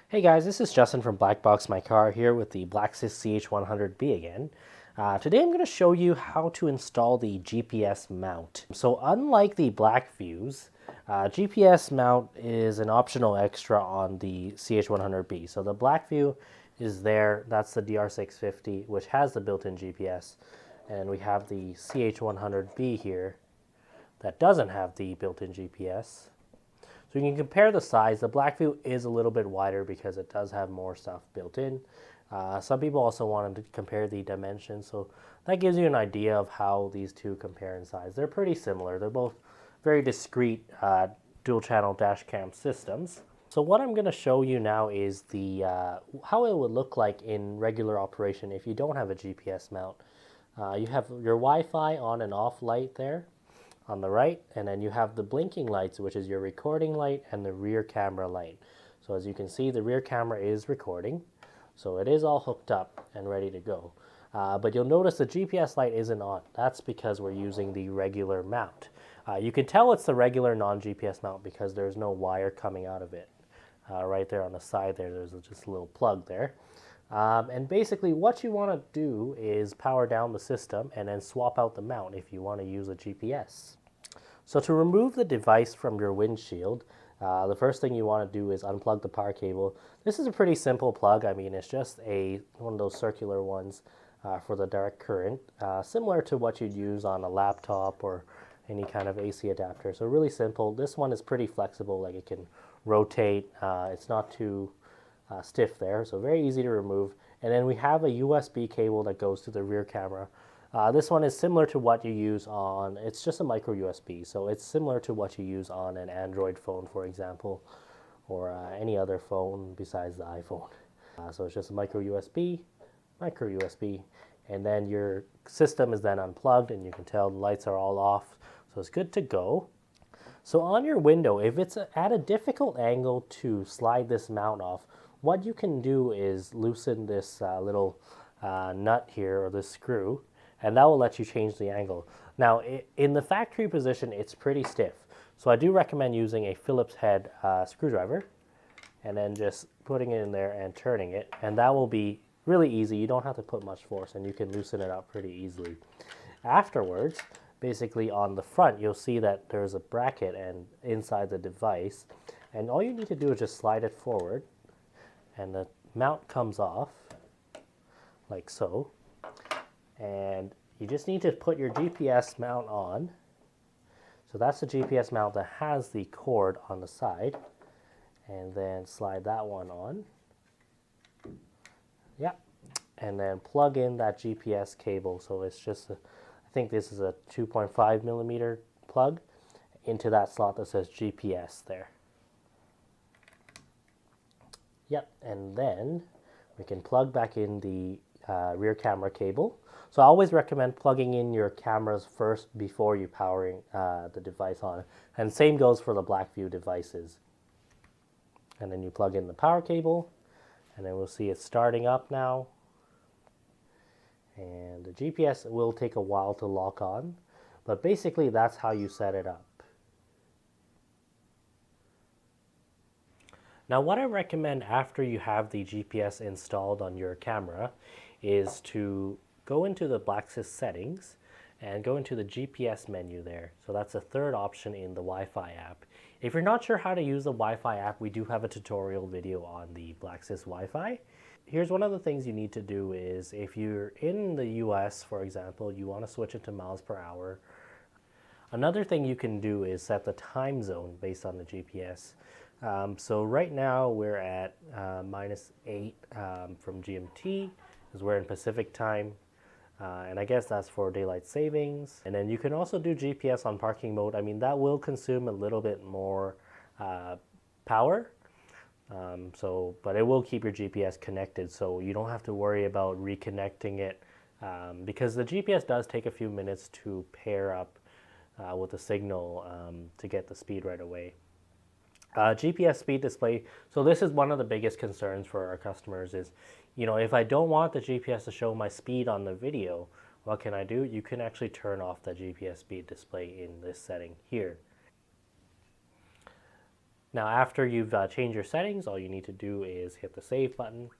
Hey guys, this is Justin from BlackboxMyCar here with the BlackSys CH-100B again. Today I'm going to show you how to install the GPS mount. So unlike the BlackViews, GPS mount is an optional extra on the CH-100B. So the BlackView is there, that's the DR650, which has the built-in GPS. And we have the CH-100B here that doesn't have the built-in GPS. So you can compare the size. The BlackView is a little bit wider because it does have more stuff built in. Some people also wanted to compare the dimensions, so that gives you an idea of how these two compare in size. They're pretty similar. They're both very discrete dual-channel Dashcam systems. So what I'm going to show you now is the how it would look like in regular operation if you don't have a GPS mount. You have your Wi-Fi on and off light there on the right, and then you have the blinking lights, which is your recording light and the rear camera light. So as you can see, the rear camera is recording, so it is all hooked up and ready to go. But you'll notice the GPS light isn't on. That's because we're using the regular mount. You can tell it's the regular non-GPS mount because there's no wire coming out of it. Right there on the side there, there's just a little plug there. And basically what you want to do is power down the system and then swap out the mount if you want to use a GPS. So to remove the device from your windshield, the first thing you want to do is unplug the power cable. This is a pretty simple plug. I mean, it's just one of those circular ones for the direct current, similar to what you'd use on a laptop or any kind of AC adapter. So really simple. This one is pretty flexible, like it can rotate. It's not too stiff there, so very easy to remove. And then we have a USB cable that goes to the rear camera. This one is similar to what you use on, it's just a micro USB, so it's similar to what you use on an Android phone, for example, or any other phone besides the iPhone. So it's just a micro USB, and then your system is then unplugged, and you can tell the lights are all off, so it's good to go. So on your window, if it's at a difficult angle to slide this mount off, what you can do is loosen this little nut here, or this screw, and that will let you change the angle. Now, in the factory position, it's pretty stiff. So I do recommend using a Phillips head screwdriver, and then just putting it in there and turning it, and that will be really easy. You don't have to put much force, and you can loosen it up pretty easily. Afterwards, basically on the front, you'll see that there's a bracket and inside the device, and all you need to do is just slide it forward, and the mount comes off like so, and you just need to put your GPS mount on. So that's the GPS mount that has the cord on the side, and then slide that one on. Yeah, and then plug in that GPS cable. So it's just I think this is a 2.5 millimeter plug into that slot that says GPS there. Yep, and then we can plug back in the rear camera cable. So I always recommend plugging in your cameras first before you powering the device on. And same goes for the BlackView devices. And then you plug in the power cable, and then we'll see it starting up now. And the GPS will take a while to lock on, but basically that's how you set it up. Now what I recommend after you have the GPS installed on your camera is to go into the BlackSys settings and go into the GPS menu there. So that's the third option in the Wi-Fi app. If you're not sure how to use the Wi-Fi app, we do have a tutorial video on the BlackSys Wi-Fi. Here's one of the things you need to do is if you're in the US, for example, you want to switch it to miles per hour. Another thing you can do is set the time zone based on the GPS. So right now we're at -8 from GMT, because we're in Pacific time, and I guess that's for daylight savings. And then you can also do GPS on parking mode. I mean, that will consume a little bit more power, but it will keep your GPS connected, so you don't have to worry about reconnecting it, because the GPS does take a few minutes to pair up with the signal to get the speed right away. GPS speed display. So this is one of the biggest concerns for our customers is, if I don't want the GPS to show my speed on the video, what can I do? You can actually turn off the GPS speed display in this setting here. Now after you've changed your settings, all you need to do is hit the save button,